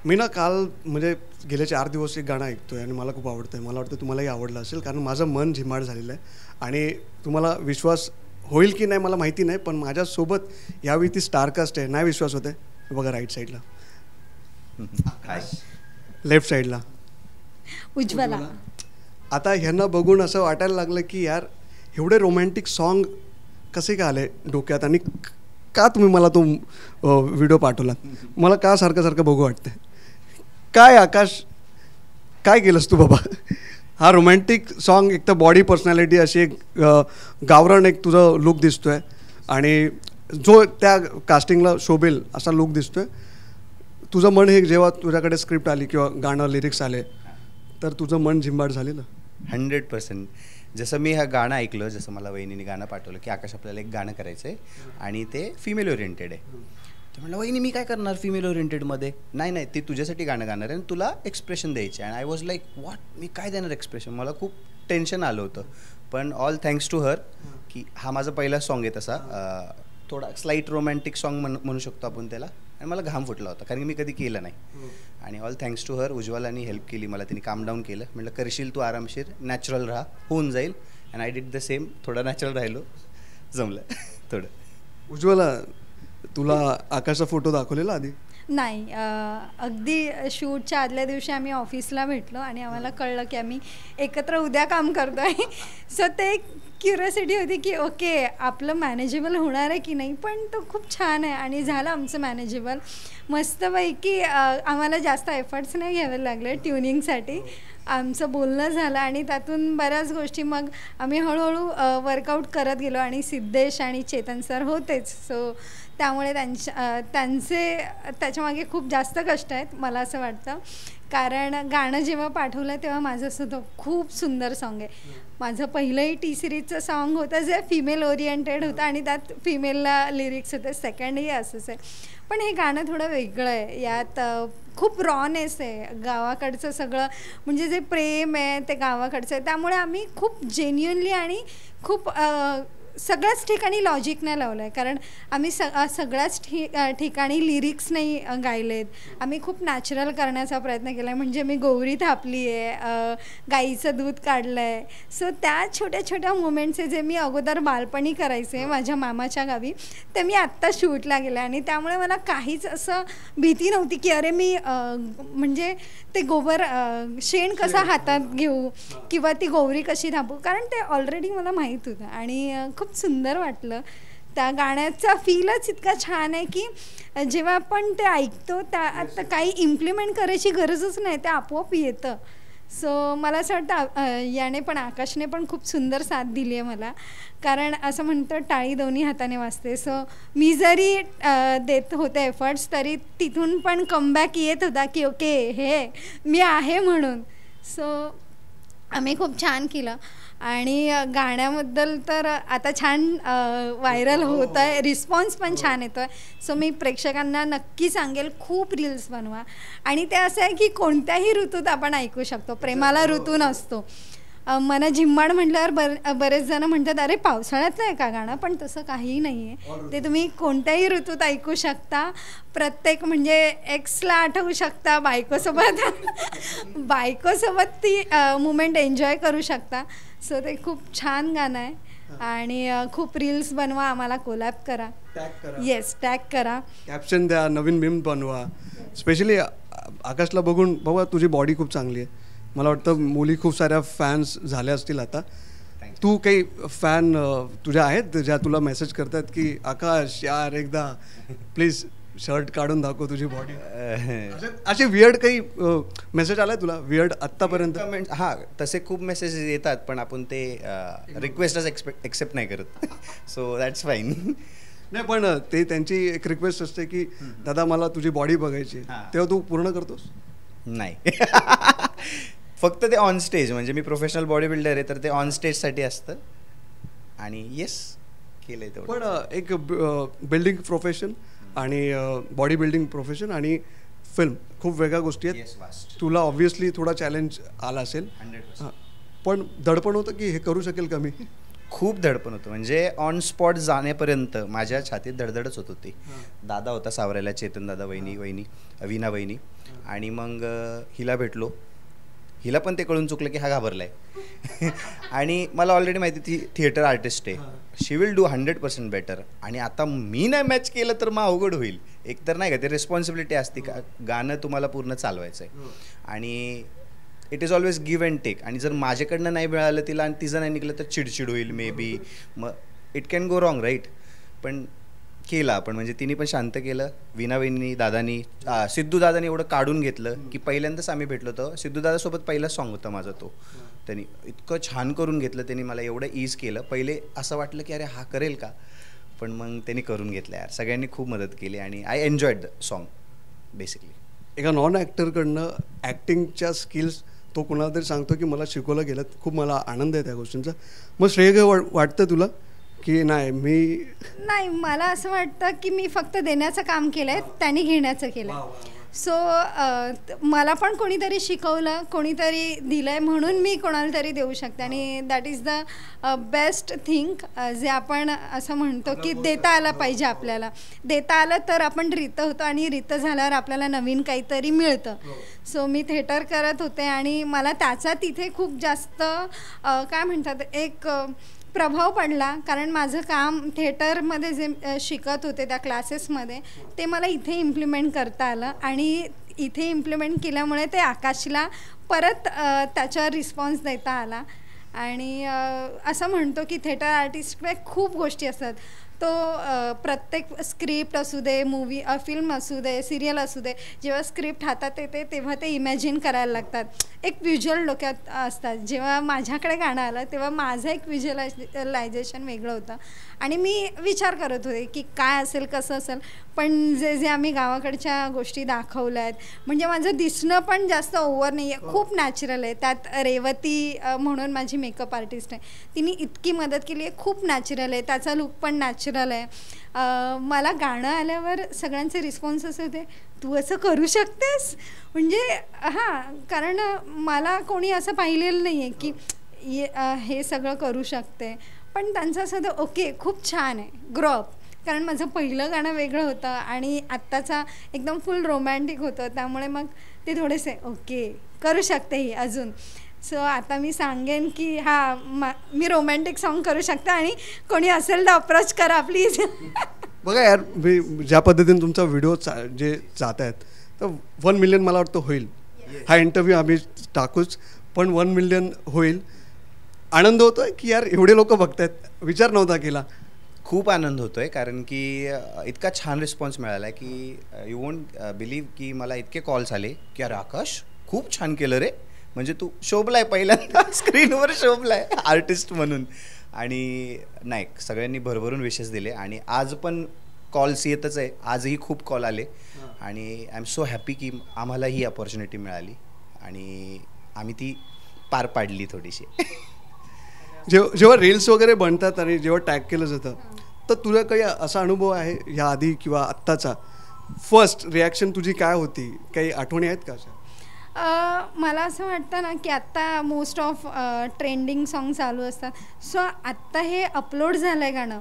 मी ना काल म्हणजे गेले 4 दिवस एक गाणं ऐकतोय आणि मला खूप आवडतं आहे. मला वाटतं तुम्हालाही आवडलं असेल, कारण माझं मन झिम्माड झालेलं आहे आणि तुम्हाला विश्वास होईल की नाही मला माहिती नाही, पण माझ्यासोबत यावेळी ती स्टारकास्ट आहे. नाही विश्वास होत आहे? बघा राईट साईडला, लेफ्ट साईडला उज्ज्वला. आता ह्यांना बघून असं वाटायला लागलं की यार एवढे रोमॅन्टिक सॉन्ग कसे का आले डोक्यात, आणि का तुम्ही मला तो व्हिडिओ पाठवला? मला का सारखं सारखं बघू वाटतं. काय आकाश, काय केलंस तू बाबा? हा रोमॅन्टिक सॉन्ग, एक तर बॉडी पर्सनॅलिटी अशी एक गावरान एक तुझं लुक दिसतो आहे आणि जो त्या कास्टिंगला शोभेल असा लुक दिसतो आहे. तुझं मन हे जेव्हा तुझ्याकडे स्क्रिप्ट आली किंवा गाणं लिरिक्स आले तर तुझं मन झिंबाड झालेलं? 100%. जसं मी हा गाणं ऐकलं, जसं मला वहिनीने गाणं पाठवलं की आकाश आपल्याला एक गाणं करायचं आहे आणि ते फिमेल ओरिएंटेड आहे. तर म्हटलं वहिनी मी काय करणार फिमेल ओरिएंटेडमध्ये? नाही ते तुझ्यासाठी गाणं गाणार आहे आणि तुला एक्सप्रेशन द्यायचे. And I was like what, मी काय देणार एक्सप्रेशन? मला खूप टेन्शन आलं होतं. पण ऑल थँक्स टू हर की हा माझा पहिला सॉन्ग आहे तसा, थोडा स्लाईट रोमॅन्टिक सॉन्ग म्हणू शकतो आपण त्याला. आणि मला घाम फुटला होता कारण की मी कधी केलं नाही. आणि ऑल थँक्स टू हर, उज्ज्वलानी हेल्प केली मला, तिने काम डाऊन केलं. म्हटलं करशील तू आरामशीर, नॅचरल राहा, होऊन जाईल. And I did the same, थोडं नॅचरल राहिलो, जमलं थोडं. उज्ज्वला, तुला आकाशचा फोटो दाखवलेला आधी? नाही, अगदी शूटच्या आदल्या दिवशी आम्ही ऑफिसला भेटलो आणि आम्हाला कळलं की आम्ही एकत्र उद्या काम करतो आहे. सो ते एक क्युरियोसिटी होती की ओके आपलं मॅनेजेबल होणार आहे की नाही, पण तो खूप छान आहे आणि झालं आमचं मॅनेजेबल मस्तपैकी. आम्हाला जास्त एफर्ट्स नाही घ्यावे लागले ट्युनिंगसाठी. आमचं बोलणं झालं आणि त्यातून बऱ्याच गोष्टी मग आम्ही हळूहळू वर्कआउट करत गेलो. आणि सिद्धेश आणि चेतन सर होतेच, सो त्यामुळे त्यांचे त्याच्यामागे खूप जास्त कष्ट आहेत मला असं वाटतं. कारण गाणं जेव्हा पाठवलं तेव्हा माझं असं खूप सुंदर सॉन्ग आहे. माझं पहिलंही टी सिरीजचं सॉन्ग होतं जे फिमेल ओरिएंटेड होतं आणि त्यात फिमेलला लिरिक्स होते. सेकंडही असंच आहे, पण हे गाणं थोडं वेगळं आहे. यात खूप रॉनेस आहे, गावाकडचं सगळं म्हणजे जे प्रेम आहे ते गावाकडचं आहे. त्यामुळे आम्ही खूप जेन्युअनली आणि खूप सगळ्याच ठिकाणी लॉजिक नाही लावलं आहे. कारण आम्ही सगळ्याच ठिकाणी लिरिक्स नाही गायलेत. आम्ही खूप नॅचरल करण्याचा प्रयत्न केला आहे. म्हणजे मी गोवरी थापली आहे, गाईचं दूध काढलं आहे. सो त्या छोट्या छोट्या मुमेंट्स आहे जे मी अगोदर बालपणी करायचे माझ्या मामाच्या गावी, ते मी आत्ता शूटला गेले. आणि त्यामुळे मला काहीच असं भीती नव्हती की अरे मी म्हणजे ते गोबर शेण कसा हातात घेऊ किंवा ती गोवरी कशी थांबू, कारण ते ऑलरेडी मला माहीत होतं. आणि खूप सुंदर वाटलं. त्या गाण्याचा फीलच इतका छान आहे की जेव्हा आपण ते ऐकतो आता काही इम्प्लिमेंट करायची गरजच नाही, ते आपोआप येतं. सो मला असं वाटतं याने पण आकाशने पण खूप सुंदर साथ दिली आहे मला. कारण असं म्हणतं टाळी दोन्ही हाताने वाजते. सो मी जरी देत होते एफर्ट्स तरी तिथून पण कमबॅक येत होता की ओके हे मी आहे म्हणून. सो आम्ही खूप छान केलं. आणि गाण्याबद्दल तर आता छान व्हायरल होत आहे, रिस्पॉन्स पण छान येतो आहे. सो मी प्रेक्षकांना नक्की सांगेल खूप रील्स बनवा. आणि ते असं आहे की कोणत्याही ऋतूत आपण ऐकू शकतो, प्रेमाला ऋतू नसतो. मन झिम्माड म्हटल्यावर बरेच जण म्हणतात अरे पावसाळ्यातलं आहे का गाणं, पण तसं काहीही नाही आहे. ते तुम्ही कोणत्याही ऋतूत ऐकू शकता. प्रत्येक म्हणजे एक्सला आठवू शकता, बायकोसोबत ती मुमेंट एन्जॉय करू शकता. सो ते खूप छान गाणं आहे. आणि खूप रील्स बनवा, आम्हाला कोलॅब करा, येस टॅग करा, कॅप्शन द्या, नवीन मीम बनवा. स्पेशली आकाशला बघून बाबा तुझी बॉडी खूप चांगली आहे. मला वाटतं मुली खूप साऱ्या फॅन्स झाल्या असतील आता. तू काही फॅन तुझ्या आहेत ज्या तुला मेसेज करतात की आकाश यार एकदा प्लीज शर्ट काढून दाखव तुझी बॉडी, असे वियर्ड काही मेसेज आलाय तुला वियर्ड आत्तापर्यंत? हां, तसे खूप मेसेजेस येतात पण आपण ते रिक्वेस्टच एक्सेप्ट नाही करत. So that's fine. नाही पण ते त्यांची एक रिक्वेस्ट असते की दादा मला तुझी बॉडी बघायची, तेव्हा तू पूर्ण करतोस? नाही. फक्त ते ऑन स्टेज, म्हणजे मी प्रोफेशनल बॉडी बिल्डर आहे तर ते ऑन स्टेजसाठी असतं. आणि येस केलं आहे तेवढं. पण एक बिल्डिंग प्रोफेशन आणि बॉडी बिल्डिंग प्रोफेशन आणि फिल्म खूप वेगळ्या गोष्टी आहेत. तुला ऑब्व्हियसली थोडा चॅलेंज आला असेल, पण दडपण होतं की हे करू शकेल का मी? खूप धडपण होतं, म्हणजे ऑन स्पॉट जाण्यापर्यंत माझ्या छातीत धडधडच होत होती. दादा होता सावरायला, चेतन दादा, वहिनी वीणा वहिनी. आणि मग हिला भेटलो. हिला पण ते कळून चुकलं की हा घाबरलाय. आणि मला ऑलरेडी माहिती ती थिएटर आर्टिस्ट आहे, शी विल डू 100% बेटर. आणि आता मी नाही मॅच केलं तर मग अवघड होईल. एकतर नाही का ते रिस्पॉन्सिबिलिटी असते का गाणं तुम्हाला पूर्ण चालवायचं आहे. आणि it is always give and take. आणि जर माझ्याकडनं नाही मिळालं तिला आणि तिचं नाही निघलं तर चिडचिड होईल मे बी, मग it can go wrong right. पण केला आपण, म्हणजे तिने पण शांत केलं. वीणा वहिनी, दादानी, सिद्धू दादानी एवढं काढून घेतलं की पहिल्यांदाच आम्ही भेटलो होतो. सिद्धू दादासोबत पहिलाच सॉन्ग होता माझा तो. त्यांनी इतकं छान करून घेतलं, त्यांनी मला एवढं ईज केलं. पहिले असं वाटलं की अरे हा करेल का, पण मग त्यांनी करून घेतलं यार. सगळ्यांनी खूप मदत केली आणि I enjoyed the song basically. एका नॉन ॲक्टरकडनं ॲक्टिंगच्या स्किल्स तो कोणाला तरी सांगतो की मला शिकवलं गेलं, खूप मला आनंद आहे त्या गोष्टींचा. मग श्रेय वाटतं तुला की नाही? नाही, मला असं वाटतं की मी फक्त देण्याचं काम केलं आहे, त्यांनी घेण्याचं केलं आहे. सो मला पण कोणीतरी शिकवलं, कोणीतरी दिलं आहे, म्हणून मी कोणाला तरी देऊ शकते. आणि that is the best thing, जे आपण असं म्हणतो की देता आलं पाहिजे. आपल्याला देता आलं तर आपण रित होतो, आणि रित झाल्यावर आपल्याला नवीन काहीतरी मिळतं. सो मी थिएटर करत होते आणि मला त्याचा तिथे खूप जास्त काय म्हणतात एक प्रभाव पडला. कारण माझं काम थिएटरमध्ये जे शिकत होते त्या क्लासेसमध्ये, ते मला इथे इम्प्लिमेंट करता आलं. आणि इथे इम्प्लिमेंट केल्यामुळे ते आकाशला परत त्याच्यावर रिस्पॉन्स देता आला. आणि असं म्हणतो की थिएटर आर्टिस्टकडे खूप गोष्टी असतात. तो प्रत्येक स्क्रिप्ट असू दे, मूवी फिल्म असू दे, सिरियल असू दे, जेव्हा स्क्रिप्ट हातात येते तेव्हा ते इमॅजिन करायला लागतात. एक व्हिज्युअल डोक्यात असतात. जेव्हा माझ्याकडे गाणं आलं तेव्हा माझं एक व्हिज्युअलायझेशन वेगळं होतं आणि मी विचार करत होते की काय असेल, कसं असेल. पण जे आम्ही गावाकडच्या गोष्टी दाखवल्या आहेत, म्हणजे माझं दिसणं पण जास्त ओव्हर नाही आहे, खूप नॅचरल आहे. त्यात रेवती म्हणून माझी मेकअप आर्टिस्ट आहे, तिने इतकी मदत केली आहे, खूप नॅचरल आहे, त्याचा लुक पण नॅचरल आहे. मला गाणं आल्यावर सगळ्यांचे रिस्पॉन्स असे होते, तू असं करू शकतेस. म्हणजे हां, कारण मला कोणी असं पाहिलेलं नाही आहे की हे सगळं करू शकते. पण त्यांचं असं होतं ओके खूप छान आहे, ग्रो अप. कारण माझं पहिलं गाणं वेगळं होतं आणि आत्ताचा एकदम फुल रोमॅन्टिक होतं, त्यामुळे मग ते थोडेसे ओके करू शकते ही अजून. सो आता मी सांगेन की मी रोमॅन्टिक सॉन्ग करू शकते आणि कोणी असेल तर अप्रोच करा प्लीज. बघा यार, ज्या पद्धतीने तुमचा व्हिडिओ जे जात आहेत तर 1 मिलियन मला वाटतं होईल. हा इंटरव्ह्यू आम्ही टाकूच, पण 1 मिलियन होईल. आनंद होतोय की यार एवढे लोक बघतायत, विचार नव्हता केला. खूप आनंद होतोय कारण की इतका छान रिस्पॉन्स मिळाला आहे की यू वोंट बिलीव्ह की मला इतके कॉल्स आले की अरे आकाश खूप छान केलं रे, म्हणजे तू शोभलाय, पहिल्यांदा स्क्रीनवर शोभलाय आर्टिस्ट म्हणून. आणि नाही, सगळ्यांनी भरभरून विशेष दिले आणि आज पण कॉल्स येतच आहे. आजही खूप कॉल आले आणि आय एम सो हॅपी की आम्हाला ही अपॉर्च्युनिटी मिळाली आणि आम्ही ती पार पाडली थोडीशी. जेव्हा रील्स वगैरे बनतात आणि जेव्हा टॅग केलं जातं, तर तुला काही असा अनुभव आहे ह्या आधी किंवा आत्ताचा, फर्स्ट रिॲक्शन तुझी काय होती? काही आठवणी आहेत का अशा? मला असं वाटतं ना की आत्ता मोस्ट ऑफ ट्रेंडिंग सॉन्ग चालू असतात. सो आत्ता हे अपलोड झालं आहे गाणं,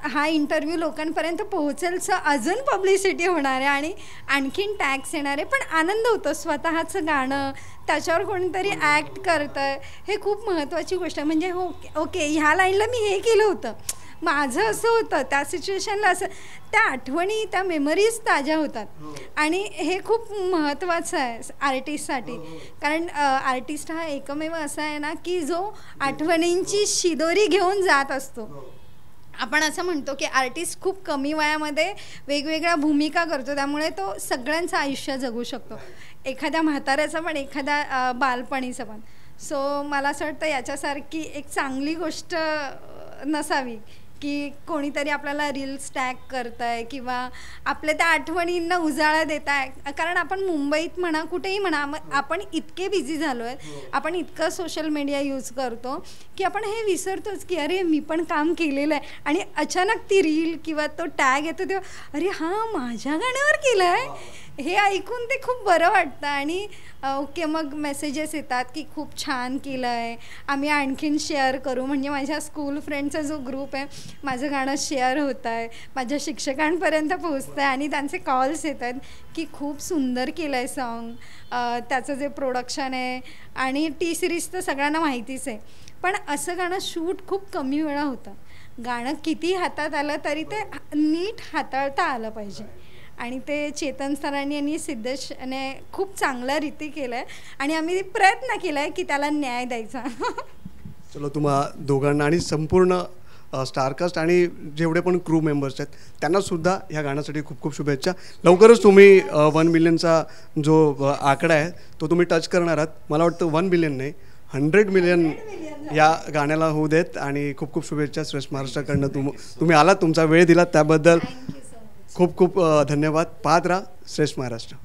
हा इंटरव्ह्यू लोकांपर्यंत पोहोचेल, सो अजून पब्लिसिटी होणार आहे आणि आणखीन टॅग्स येणार आहे. पण आनंद होतो, स्वतःचं गाणं त्याच्यावर कोणीतरी ॲक्ट करतं आहे, हे खूप महत्त्वाची गोष्ट आहे. म्हणजे ओके ह्या लाईनला मी हे केलं होतं, माझं असं होतं, त्या सिच्युएशनला असं, त्या आठवणी, त्या मेमरीज ताज्या होतात. आणि हे खूप महत्त्वाचं आहे आर्टिस्टसाठी. कारण आर्टिस्ट हा एकमेव असा आहे ना की जो आठवणींची शिदोरी घेऊन जात असतो. आपण असं म्हणतो की आर्टिस्ट खूप कमी वयामध्ये वेगवेगळ्या भूमिका करतो, त्यामुळे तो सगळ्यांचं आयुष्य जगू शकतो, एखाद्या म्हाताऱ्याचं पण, एखाद्या बालपणीचं पण. सो मला असं वाटतं याच्यासारखी एक चांगली गोष्ट नसावी की कोणीतरी आपल्याला रील्स टॅग करत आहे किंवा आपल्या त्या आठवणींना उजाळा देत आहे. कारण आपण मुंबईत म्हणा, कुठेही म्हणा, आपण इतके बिझी झालो आहे, आपण इतकं सोशल मीडिया यूज करतो की आपण हे विसरतोच की अरे मी पण काम केलेलं आहे. आणि अचानक ती रील किंवा तो टॅग येतो तेव्हा अरे हां माझ्या गाण्यावर केलं आहे, हे ऐकून ते खूप बरं वाटतं. आणि ओके, मग मेसेजेस येतात की खूप छान केलं आहे, आम्ही आणखीन शेअर करू. म्हणजे माझ्या स्कूल फ्रेंडचा जो ग्रुप आहे, माझं गाणं शेअर होत आहे, माझ्या शिक्षकांपर्यंत पोहोचतं आहे आणि त्यांचे कॉल्स येत आहेत की खूप सुंदर केलं आहे सॉन्ग, त्याचं जे प्रोडक्शन आहे. आणि टी सिरीज तर सगळ्यांना माहितीच आहे, पण असं गाणं शूट खूप कमी वेळा होतं. गाणं किती हातात आलं तरी ते नीट हाताळता आलं पाहिजे. आणि ते चेतन सरांनी आणि सिद्धेशने खूप चांगल्या रीती केलं आहे आणि आम्ही प्रयत्न केला आहे की त्याला न्याय द्यायचा. चलो, तुम्हा दोघांना आणि संपूर्ण स्टारकास्ट आणि जेवढे पण क्रू मेंबर्स आहेत त्यांनासुद्धा ह्या गाण्यासाठी खूप खूप शुभेच्छा. लवकरच तुम्ही 1 मिलियनचा जो आकडा आहे तो तुम्ही टच करणार आहात. मला वाटतं 1 बिलियन नाही, 100 मिलियन या गाण्याला होऊ देत. आणि खूप खूप शुभेच्छा श्रेष्ठ महाराष्ट्राकडनं. तुम्ही आलात, तुमचा वेळ दिलात त्याबद्दल खूप खूप धन्यवाद. पाहत राहा श्रेष्ठ महाराष्ट्र.